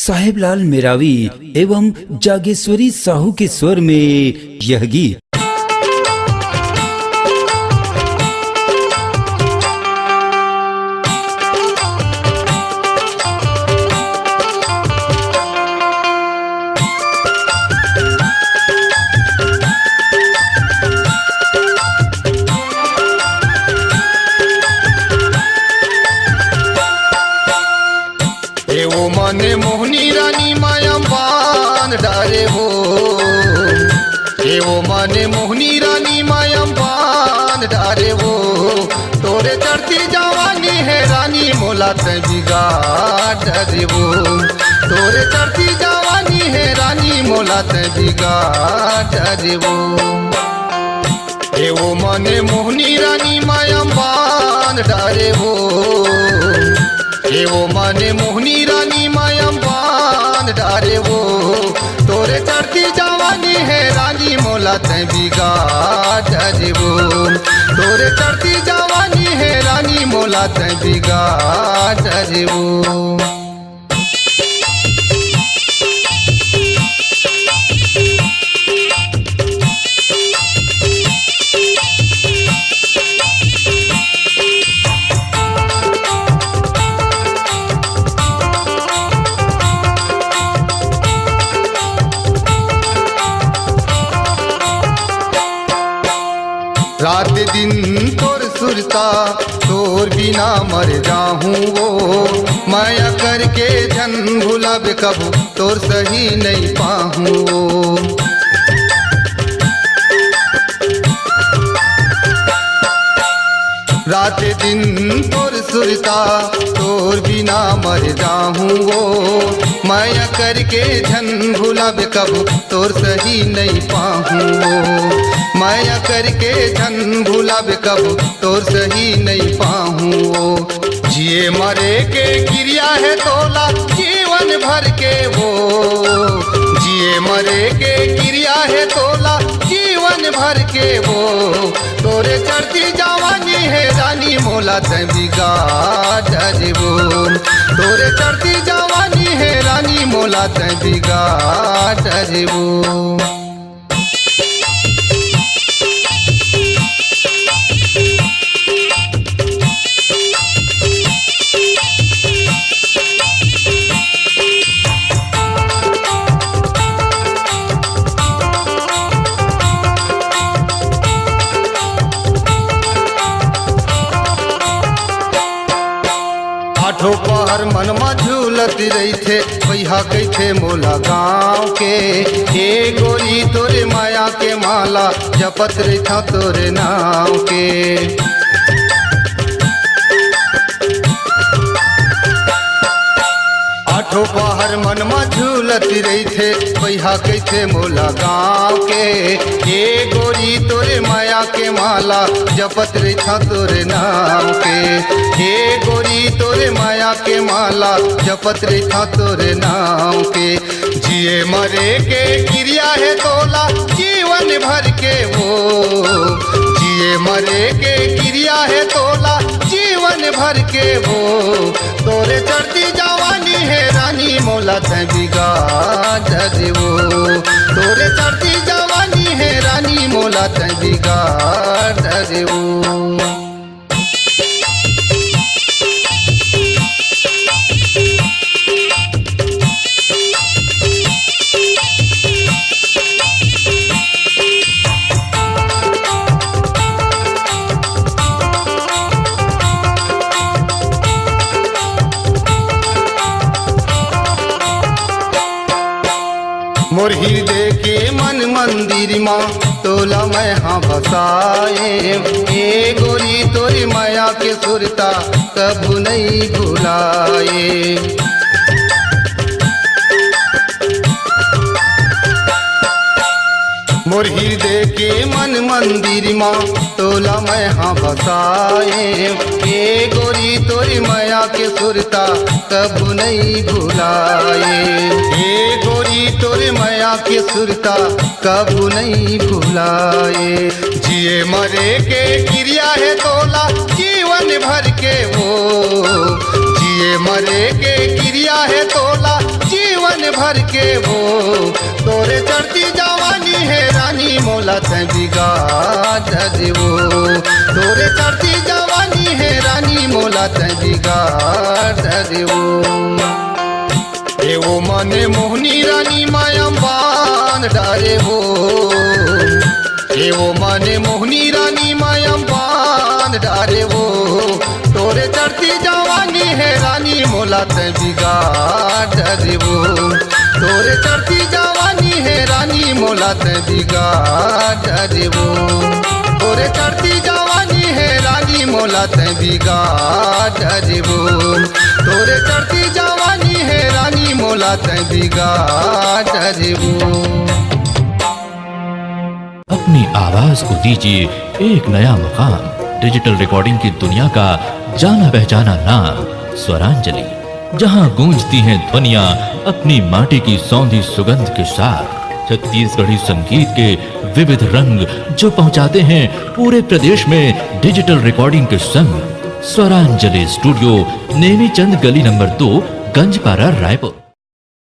साहेबलाल मेरावी एवं जागेश्वरी साहू के स्वर में यह गीत। मने मोहनी रानी माया बान डारे हो, वो मने मोहनी रानी माया बान डारे हो। तोरे चढ़ती जवानी है रानी मोला ते बिगाड़ डरे वो। तोरे चढ़ती जवानी है रानी मोला ते बिगाड़ डरे वो। वो मने मोहनी रानी माया बान डारे हो, वो मने मोहनी रानी माया बान डारे वो। तोरे चढ़ती जवानी है रानी मोला ते बिगाड़ डरे वो। तोरे चढ़ती जवानी है रानी मोला ते बिगाड़ डरे वो। रात दिन तोर सुरता तोर बिना मर जाहूँ वो। माया करके जन भुलावे कबू तोर सही नहीं पाहूँ वो। रात दिन तोर सुरता तोर बिना मर जाहूँ वो। माया करके झन भुलावे कबू तोर सही नहीं पाहूँ वो। माया करके झन भुलावे कबू तोर सही नहीं पाहूँ वो। जिए मरे के क्रिया है तोला जीवन भर के वो। जिए मरे के क्रिया है तोला जीवन भर के वो। तोरे चढ़ती जवानी है रानी मोला ते बिगाड़ डरे वो। तोरे चढ़ती जवानी है रानी मोला ते बिगाड़ डरे वो। आठों पहर मनमा झूलत रही थे वैहा गई थे मोला गाँव के। हे गोरी तोरे माया के माला जपत रही था तोरे नाव के। आठों पहर मनमा झूलत रही थे वैहा गई थे मोला गाँव के। हे गोरी तोरे माया के माला जपत रही था तोरे नाव के। हे गोरी तोरे माया के माला जपत रही था तोरे नाव के। जिए मरे के क्रिया है तोला जीवन भर के वो। जिए मरे के क्रिया है तोला जीवन भर के वो। तोरे चढ़ती जवानी है रानी मोला ते बिगाड़ डरे वो। तोरे चढ़ती जवानी है रानी मोला ते बिगाड़ डरे वो। मोर हृदय के मन मंदिर माँ तोला मैं हाँ बसाए। ए गोरी तोरी माया के सुरता कभू नहीं भुलाए। मोर हृदय के मन मंदिर माँ तोला मैं हाँ बसाए। ए गोरी तोरी माया के सुरता कभू नहीं भुलाए। ए गोरी तोरे माया के सुरता कभू नहीं भुलाए। जिए मरे के क्रिया है तोला जीवन भर के वो। जिए मरे के क्रिया है तोला जीवन भर के वो तोरे चढ़ती जवानी है रानी मोला तै बिगाड़ देवो तोरे चढ़ती जवानी है रानी मोला तै बिगाड़ देवो एवो मने मोहनी रानी मायम बांध डारे हो एवो मने मोहनी रानी मायम बांध डारे हो तोरे चढ़ती जवानी है रानी मोला तै बिगाड़ देवो तोरे चढ़ती जवानी है रानी मोला तै बिगाड़ देवो तोरे चढ़ती जवानी है रानी मोला तै बिगाड़ देवो तोरे चढ़ती जवानी है रानी मोला तै बिगाड़ देवो। अपनी आवाज को दीजिए एक नया मुकाम। डिजिटल रिकॉर्डिंग की दुनिया का जाना पहचाना नाम स्वरांजलि, जहां गूंजती हैं ध्वनियां अपनी माटी की सौंधी सुगंध के साथ। छत्तीसगढ़ी संगीत के विविध रंग जो पहुंचाते हैं पूरे प्रदेश में डिजिटल रिकॉर्डिंग के संग। स्वरांजलि स्टूडियो, नेमीचंद गली नंबर 2, गंजपारा, रायपुर।